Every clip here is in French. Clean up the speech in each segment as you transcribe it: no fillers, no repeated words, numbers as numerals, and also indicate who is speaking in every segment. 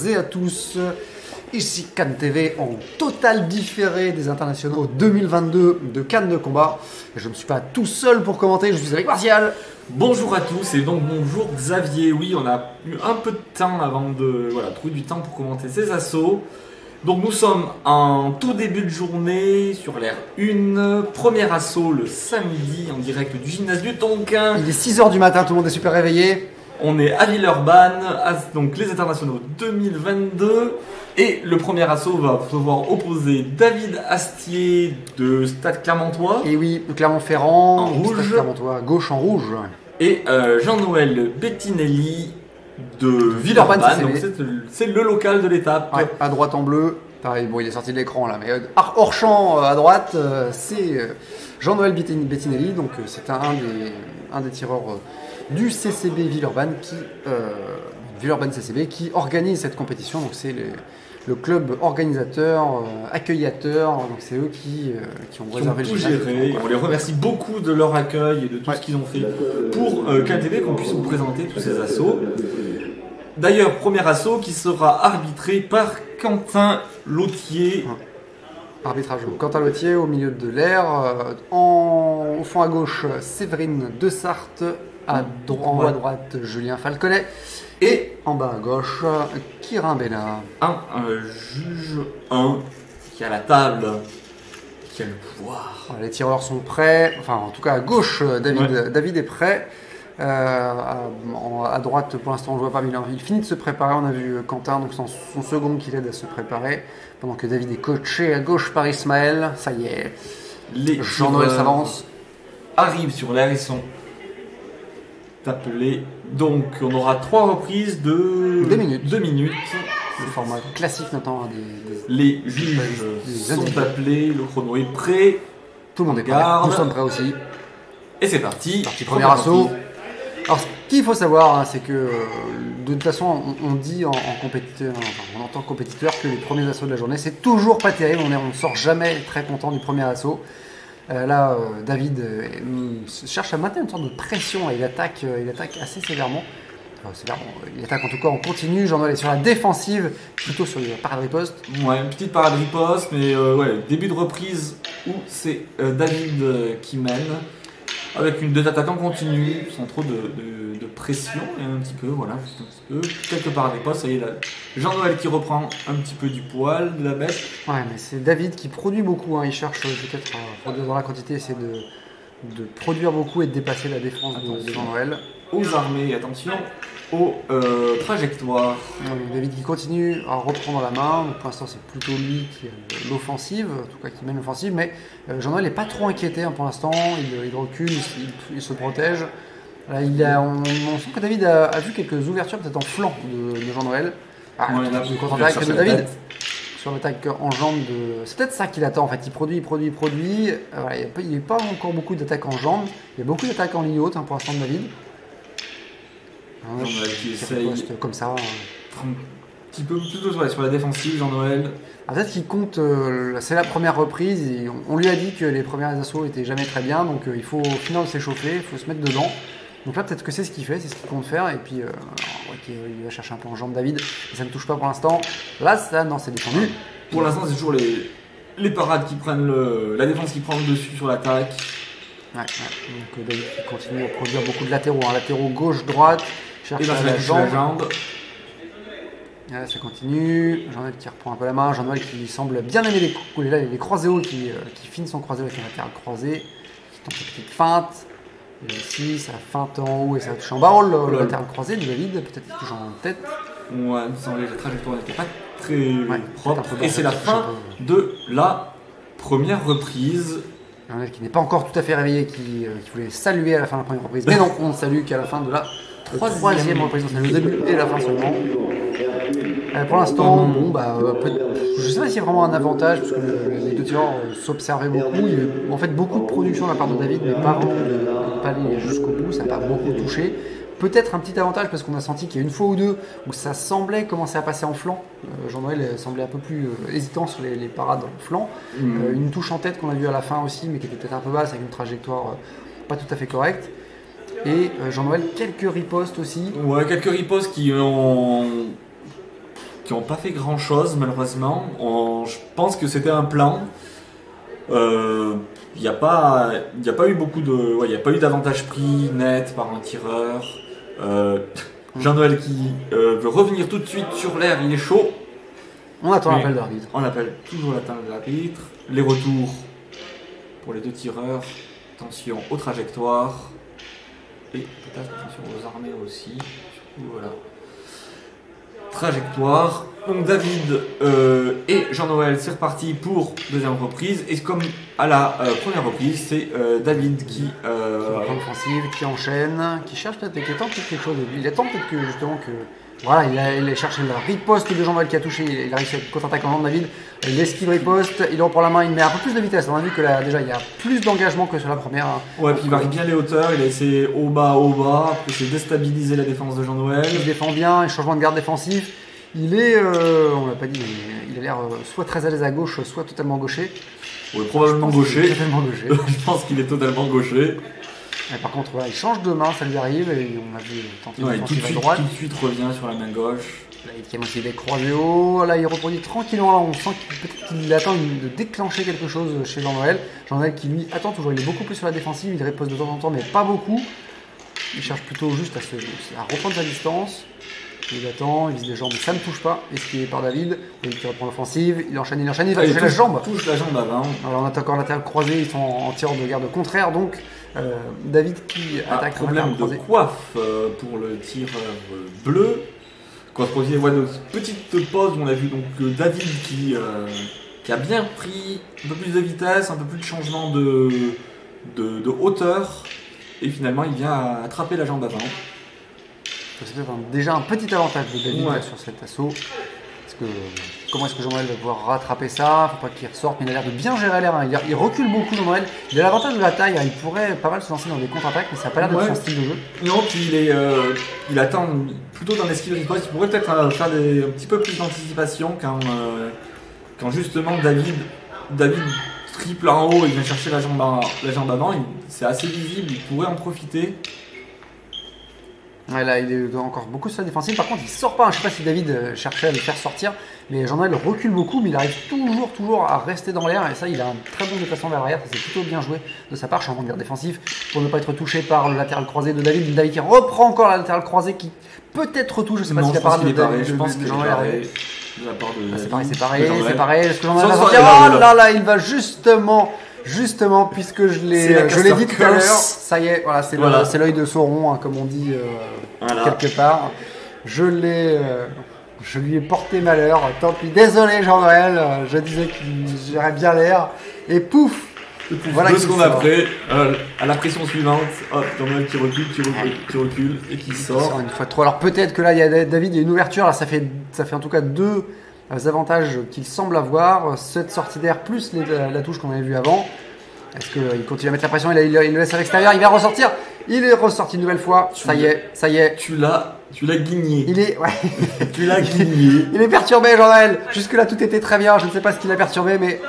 Speaker 1: et à tous. Ici Cannes TV en total différé des internationaux 2022 de Cannes de combat. Et je ne suis pas tout seul pour commenter, je suis avec Martial.
Speaker 2: Bonjour à tous et donc bonjour Xavier. Oui, on a eu un peu de temps avant de trouver du temps pour commenter ces assauts. Donc nous sommes en tout début de journée sur l'ère 1, premier assaut le samedi en direct du gymnase du Tonkin.
Speaker 1: Il est 6 h du matin, tout le monde est super réveillé.
Speaker 2: On est à Villeurbanne, donc les internationaux 2022. Et le premier assaut va devoir opposer David Astier de Stade Clermontois.
Speaker 1: Et oui, de Clermont-Ferrand,
Speaker 2: en rouge.
Speaker 1: Stade Clermontois, à gauche en rouge.
Speaker 2: Et Jean-Noël Bettinelli de Villeurbanne, donc c'est le local de l'étape.
Speaker 1: Ouais, à droite en bleu, pareil, bon il est sorti de l'écran là, mais hors champ à droite, c'est Jean-Noël Bettinelli, donc c'est un des tireurs du CCB Villeurbanne Villeurbanne CCB qui organise cette compétition, donc c'est le club organisateur, accueillateur, donc c'est eux qui ont réservé
Speaker 2: tout géré. On les remercie beaucoup de leur accueil et de tout ce qu'ils ont fait pour Cannes TV, qu'on puisse vous présenter tous ces assauts. D'ailleurs, premier assaut qui sera arbitré par Quentin Lautier.
Speaker 1: Arbitrage Quentin Lautier au milieu de l'air, au fond à gauche Séverine Dessartes, en haut à droite Julien Falconet. Et en bas à gauche, Kirin Bena.
Speaker 2: Un juge 1 qui a la table, qui a le pouvoir.
Speaker 1: Voilà, les tireurs sont prêts, enfin en tout cas à gauche, David est prêt. À droite, pour l'instant, on ne voit pas, mais il finit de se préparer. On a vu Quentin, donc son second qui l'aide à se préparer. Pendant que David est coaché à gauche par Ismaël. Ça y est, Jean-Noël s'avance.
Speaker 2: Arrive sur l'air, ils sont appelés. Donc on aura 3 reprises de
Speaker 1: 2 minutes.
Speaker 2: 2 minutes.
Speaker 1: Le format classique maintenant.
Speaker 2: Les juges sont appelés, le chrono est prêt.
Speaker 1: Tout le monde est prêt. Nous sommes prêts aussi.
Speaker 2: Et c'est parti.
Speaker 1: Premier assaut. Alors ce qu'il faut savoir, c'est que de toute façon on dit en compétiteur, en tant que compétiteur, que les premiers assauts de la journée c'est toujours pas terrible. On ne sort jamais très content du premier assaut. Là, David cherche à maintenir une sorte de pression et il attaque assez sévèrement. Il attaque en tout cas en continu. Jean-Noël est sur la défensive, plutôt sur la parade riposte.
Speaker 2: Ouais, une petite parade riposte, mais début de reprise où c'est David qui mène. Avec une attaque en continu, sans trop de pression, et un petit peu, quelques parades ripostes. Ça y est, Jean-Noël qui reprend un petit peu du poil, de la bête.
Speaker 1: Ouais, mais c'est David qui produit beaucoup, hein. Il cherche peut-être à produire dans la quantité, c'est de produire beaucoup et de dépasser la défense de Jean-Noël.
Speaker 2: Aux armées, attention, aux trajectoires.
Speaker 1: David qui continue à reprendre la main, donc pour l'instant c'est plutôt lui qui a l'offensive, en tout cas qui mène l'offensive, mais Jean-Noël n'est pas trop inquiété pour l'instant, il recule, il se protège. Là, on sent que David a vu quelques ouvertures peut-être en flanc de Jean-Noël. Une contre-attaque de David sur l'attaque en jambe c'est peut-être ça qu'il attend en fait, il produit. Il n'y a pas encore beaucoup d'attaques en jambe, il y a beaucoup d'attaques en ligne haute pour l'instant de David.
Speaker 2: Qui essaye
Speaker 1: comme ça.
Speaker 2: Un petit peu plutôt sur la défensive, Jean-Noël.
Speaker 1: Peut-être qu'il compte, c'est la première reprise, et on lui a dit que les premiers assauts étaient jamais très bien, donc il faut au final s'échauffer, il faut se mettre dedans. Donc là peut-être que c'est ce qu'il fait, c'est ce qu'il compte faire, et puis il va chercher un peu en jambe David, mais ça ne touche pas pour l'instant. Là, c'est défendu.
Speaker 2: Pour l'instant, c'est toujours les parades qui prennent la défense qui prend le dessus sur l'attaque.
Speaker 1: Donc David qui continue à produire beaucoup de latéraux, latéraux gauche-droite, cherche la jambe. Là, ça continue. Jean-Noël qui reprend un peu la main. Jean-Noël qui semble bien aimer les croisés hauts, qui finit son croisé avec un latéral croisé, qui tente une petite feinte. Et ici, ça feinte en haut et ça touche en bas. Le latéral croisé de David, peut-être qu'il touche en tête.
Speaker 2: Ouais, il me semblait que la trajectoire n'était pas très propre. Et c'est la fin de la première reprise.
Speaker 1: Jean-Noël qui n'est pas encore tout à fait réveillé, qui voulait saluer à la fin de la première reprise. Mais non, on ne salue qu'à la fin de la troisième reprise. On salue le début et la fin seulement. Pour l'instant, je ne sais pas s'il y a vraiment un avantage, parce que les deux tireurs s'observaient beaucoup. Il y a eu en fait beaucoup de production de la part de David, mais pas vraiment de pas aller jusqu'au bout, ça n'a pas beaucoup touché. Peut-être un petit avantage, parce qu'on a senti qu'il y a une fois ou deux où ça semblait commencer à passer en flanc. Jean-Noël semblait un peu plus hésitant sur les parades en flanc. Une touche en tête qu'on a vue à la fin aussi, mais qui était peut-être un peu basse, avec une trajectoire pas tout à fait correcte. Et Jean-Noël, quelques ripostes aussi.
Speaker 2: Ouais, quelques ripostes qui qui n'ont pas fait grand chose malheureusement. Je pense que c'était un plan. Il n'y a pas eu beaucoup de. Ouais, il n'y a pas eu d'avantage pris net par un tireur. Jean-Noël qui veut revenir tout de suite sur l'air, il est chaud.
Speaker 1: On attend l'appel de l'arbitre.
Speaker 2: On appelle toujours l'appel de l'arbitre. Les retours pour les deux tireurs. Attention aux trajectoires. Et peut-être attention aux armées aussi. Surtout, voilà. Trajectoire. Donc David et Jean-Noël, c'est reparti pour deuxième reprise. Et comme à la première reprise, c'est David qui
Speaker 1: offensive, qui enchaîne, qui cherche peut-être, qui tente quelque chose. Il attend peut-être que justement que. Voilà, il a cherché la riposte de Jean-Noël qui a touché, il a réussi à contre-attaquer en David. Il esquive riposte, il reprend la main, il met un peu plus de vitesse. On a vu que là, déjà il y a plus d'engagement que sur la première.
Speaker 2: Ouais, puis il varie bien les hauteurs, il a essayé au bas, après c'est déstabiliser la défense de Jean-Noël.
Speaker 1: Il défend bien, changement de garde défensif. Il est, on l'a pas dit, mais il a l'air soit très à l'aise à gauche, soit totalement gaucher.
Speaker 2: Ouais, probablement gaucher.
Speaker 1: Totalement gaucher.
Speaker 2: Je pense qu'il est totalement gaucher.
Speaker 1: Mais par contre, voilà, il change de main, ça lui arrive, et on a vu tenter une offensive à droite.
Speaker 2: Tout de suite revient sur la main gauche.
Speaker 1: Là, il tient aussi des croisés haut. Là, il reproduit tranquillement. Là, on sent qu'il attend de déclencher quelque chose chez Jean-Noël. Jean-Noël qui, lui, attend toujours. Il est beaucoup plus sur la défensive. Il riposte de temps en temps, mais pas beaucoup. Il cherche plutôt juste à reprendre sa distance. Il attend, il vise les jambes, ça ne touche pas. Esquivé par David. Il reprend l'offensive. Il enchaîne, il va toucher la jambe.
Speaker 2: Touche la jambe avant.
Speaker 1: Alors, on attaque en latéral croisé. Ils sont en tireur de garde contraire. Donc, David qui attaque en latéral croisé.
Speaker 2: Problème de coiffe pour le tireur bleu. Quand on se voit de petite pause où on a vu donc David qui a bien pris un peu plus de vitesse, un peu plus de changement de hauteur, et finalement il vient attraper la jambe avant.
Speaker 1: C'est déjà un petit avantage de David sur cet assaut. Comment est-ce que Jean-Noël va pouvoir rattraper ça? Faut pas qu'il ressorte, mais il a l'air de bien gérer l'air. Il recule beaucoup Jean-Noël. Il a l'avantage de la taille, il pourrait pas mal se lancer dans des contre-attaques, mais ça n'a pas l'air d'être son style de jeu.
Speaker 2: Non, puis il attend plutôt dans l'esquive riposte. Il pourrait peut-être faire un petit peu plus d'anticipation quand justement David triple en haut, il vient chercher la jambe avant. C'est assez visible, il pourrait en profiter.
Speaker 1: Ouais, là, il est encore beaucoup sur la défensive. Par contre, il sort pas. Je sais pas si David cherchait à le faire sortir, mais Jean-Noël recule beaucoup, mais il arrive toujours à rester dans l'air. Et ça, il a un très bon déplacement vers l'arrière. Ça, c'est plutôt bien joué de sa part, changement de garde défensif, pour ne pas être touché par le latéral croisé de David. David qui reprend encore la latéral croisé, qui peut-être retouche. Je sais pas s'il a parlé de David.
Speaker 2: Je pense que
Speaker 1: Jean-Noël. C'est pareil. Est-ce que Jean-Noël va
Speaker 2: sortir?
Speaker 1: Oh là, il va justement, puisque je l'ai dit tout à l'heure, ça y est, voilà, c'est l'œil de Sauron, hein, comme on dit quelque part. Je lui ai porté malheur, tant pis. Désolé Jean-Noël, je disais qu'il gérait bien l'air, et pouf,
Speaker 2: voilà 2 secondes après, à la pression suivante, hop, Jean-Noël qui recule et qui sort.
Speaker 1: Une fois de trop. Alors peut-être que là, il y a David, il y a une ouverture, là, ça fait en tout cas 2 avantages qu'il semble avoir, cette sortie d'air plus la touche qu'on avait vue avant. Est-ce qu'il continue à mettre la pression? Il le laisse à l'extérieur, il va ressortir. Il est ressorti une nouvelle fois. Ça y est.
Speaker 2: Tu l'as guigné.
Speaker 1: Tu l'as guigné. Il est perturbé, Jean-Noël. Jusque là, tout était très bien. Je ne sais pas ce qu'il a perturbé, mais.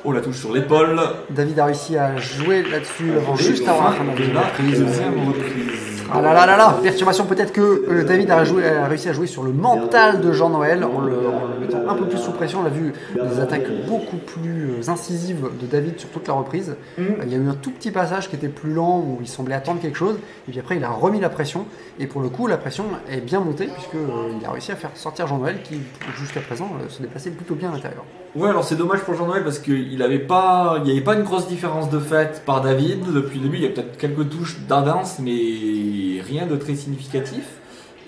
Speaker 2: Oh, la touche sur l'épaule.
Speaker 1: David a réussi à jouer là-dessus juste avant la fin de la deuxième reprise. Ah là, perturbation, peut-être que David a réussi à jouer sur le mental de Jean-Noël en le mettant un peu plus sous pression. On a vu des attaques beaucoup plus incisives de David sur toute la reprise. Il y a eu un tout petit passage qui était plus lent où il semblait attendre quelque chose, et puis après il a remis la pression, et pour le coup la pression est bien montée puisqu'il a réussi à faire sortir Jean-Noël qui jusqu'à présent se déplaçait plutôt bien à l'intérieur.
Speaker 2: Ouais, alors c'est dommage pour Jean-Noël parce qu'il n'y avait pas une grosse différence de fait par David. Depuis le début, il y a peut-être quelques touches d'avance, mais rien de très significatif.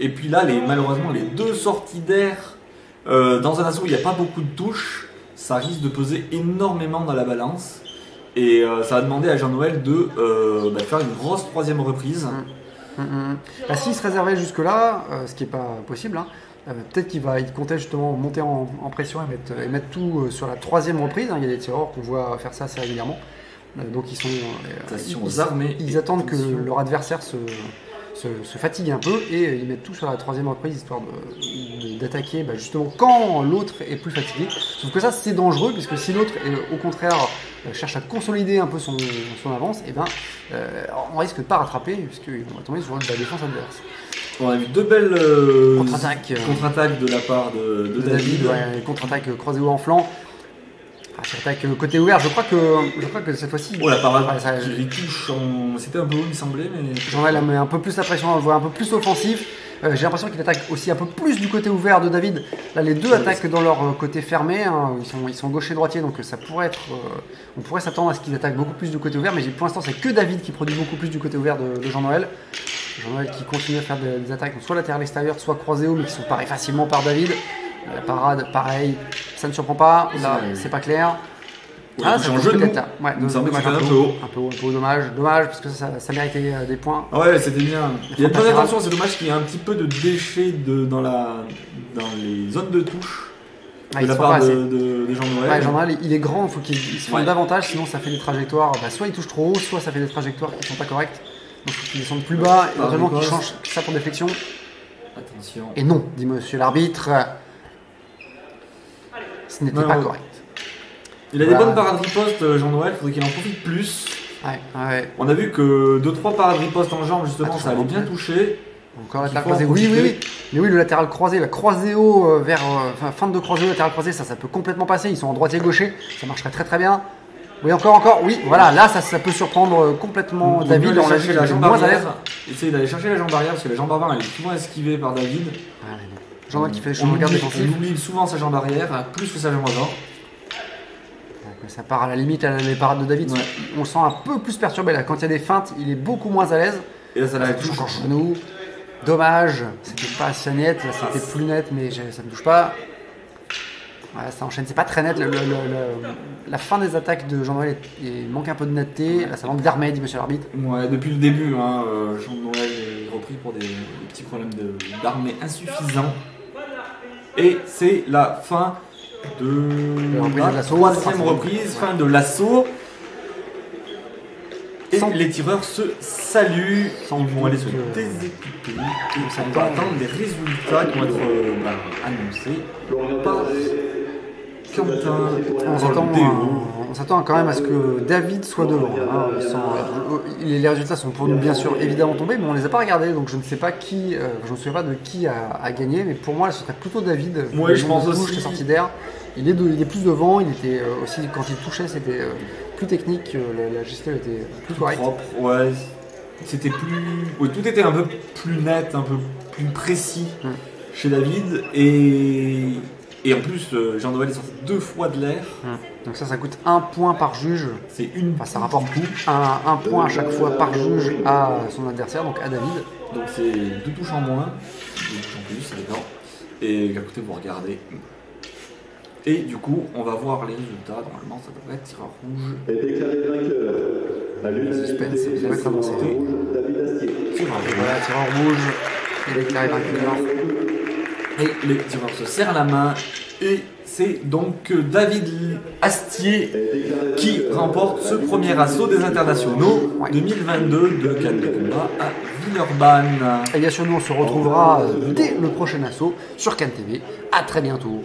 Speaker 2: Et puis là, malheureusement, les 2 sorties d'air dans un assaut où il n'y a pas beaucoup de touches, ça risque de peser énormément dans la balance. Et ça a demandé à Jean-Noël de faire une grosse 3e reprise.
Speaker 1: Bah, s'il se réservait jusque-là, ce qui n'est pas possible, hein, peut-être qu'il comptait justement monter en pression et mettre tout sur la 3e reprise. Hein. Il y a des tireurs qu'on voit faire ça assez régulièrement. Donc ils sont ils attendent que leur adversaire se fatigue un peu et ils mettent tout sur la 3e reprise histoire d'attaquer justement quand l'autre est plus fatigué. Sauf que ça c'est dangereux puisque si l'autre au contraire cherche à consolider un peu son avance, on risque de pas rattraper puisqu'ils vont tomber sur la défense adverse.
Speaker 2: On a vu deux belles
Speaker 1: contre-attaques
Speaker 2: de la part de David.
Speaker 1: Ouais, contre-attaque croisée ou en flanc. Attaque côté ouvert, je crois que cette fois-ci.
Speaker 2: Oh la parade, il touche c'était un peu haut, il me semblait, mais.
Speaker 1: Jean-Noël met un peu plus la pression, on le voit un peu plus offensif. J'ai l'impression qu'il attaque aussi un peu plus du côté ouvert de David. Là, les deux attaquent dans leur côté fermé. Hein. Ils sont gaucher droitier, donc ça pourrait être. On pourrait s'attendre à ce qu'ils attaquent beaucoup plus du côté ouvert, mais pour l'instant, c'est que David qui produit beaucoup plus du côté ouvert de Jean-Noël. Jean-Noël qui continue à faire des attaques, soit latérales extérieures, soit croisées haut, mais qui sont parées facilement par David. La parade, pareil, ça ne surprend pas. Là, c'est pas clair.
Speaker 2: Ouais, c'est un jeu de là.
Speaker 1: Ouais, dommage,
Speaker 2: un peu haut.
Speaker 1: Un peu haut, dommage, parce que ça méritait des points.
Speaker 2: Ouais, c'était bien. Il y a une bonne attention, c'est dommage qu'il y ait un petit peu de déchets dans les zones de touche de la part de Jean-Noël.
Speaker 1: Ouais, Jean-Noël, il est grand, il faut qu'il se fonde davantage, sinon ça fait des trajectoires. Soit il touche trop haut, soit ça fait des trajectoires qui sont pas correctes. Donc il faut qu'il descende plus bas, et éventuellement qu'il change ça pour déflexion.
Speaker 2: Attention.
Speaker 1: Et non, dit monsieur l'arbitre. Ce n'était pas correct.
Speaker 2: Il a des bonnes parades riposte, Jean-Noël, il faudrait qu'il en profite plus.
Speaker 1: Ouais.
Speaker 2: On a vu que 2-3 parades riposte en jambes, justement, ça allait bien toucher.
Speaker 1: Encore latéral croisé, oui. Mais oui, le latéral croisé, la croisé haut vers fin de croisé haut, latéral croisé, ça peut complètement passer. Ils sont en droitier-gaucher, ça marcherait très bien. Oui, encore, oui, voilà, là ça peut surprendre complètement David.
Speaker 2: On l'a vu, la jambe arrière. Essayez d'aller chercher la jambe arrière parce que la jambe avant elle est souvent esquivée par David.
Speaker 1: Jean-Noël qui fait le chemin de garde défensif.
Speaker 2: Il oublie souvent sa jambe arrière, plus que sa jambe avant.
Speaker 1: Ça part à la limite à les parades de David. Ouais. On le sent un peu plus perturbé là. Quand il y a des feintes, il est beaucoup moins à l'aise.
Speaker 2: Et là, ça la touche
Speaker 1: en genou. Dommage, c'était pas assez net. Là, c'était plus net, mais ça ne touche pas. Ouais, ça enchaîne. C'est pas très net. La fin des attaques de Jean-Noël, il manque un peu de netteté. Là, ça manque d'armée, dit monsieur l'arbitre.
Speaker 2: Ouais, depuis le début, Jean-Noël est repris pour des petits problèmes d'armée insuffisants. Et c'est la fin de la troisième reprise, fin de l'assaut. Et les tireurs se saluent, ils vont aller se déséquiper. On va attendre les résultats qui vont être annoncés par Quentin.
Speaker 1: On s'attend quand même à ce que David soit devant. Hein. Les résultats sont pour nous bien sûr évidemment tombés, mais on ne les a pas regardés, donc je ne sais pas qui, je ne me souviens pas de qui a gagné, mais pour moi ce serait plutôt David.
Speaker 2: Oui, je pense aussi.
Speaker 1: Qui est sorti d'air. Il est plus devant, il était aussi quand il touchait c'était plus technique, la gestuelle était plus correcte.
Speaker 2: Propre, ouais. C'était plus, oui, tout était un peu plus net, un peu plus précis chez David et en plus Jean-Noël est sorti 2 fois de l'air.
Speaker 1: Donc ça coûte 1 point par juge.
Speaker 2: C'est
Speaker 1: ça rapporte un point à chaque fois par juge à son adversaire, donc à David.
Speaker 2: Donc c'est 2 touches en moins, 2 touches en plus, ça dépend. Et écoutez, vous regardez. Et du coup, on va voir les résultats. Normalement, ça devrait être tireur rouge.
Speaker 3: Et déclaré vainqueur.
Speaker 1: Suspense, ça devrait être annoncé.
Speaker 3: Voilà,
Speaker 1: tireur rouge. Et déclaré vainqueur.
Speaker 2: Et les tireurs se serrent la main. Et c'est donc David Astier qui remporte ce premier assaut des internationaux 2022 de Cannes de combat à Villeurbanne.
Speaker 1: Et bien sûr, nous on se retrouvera dès le prochain assaut sur Cannes TV. À très bientôt.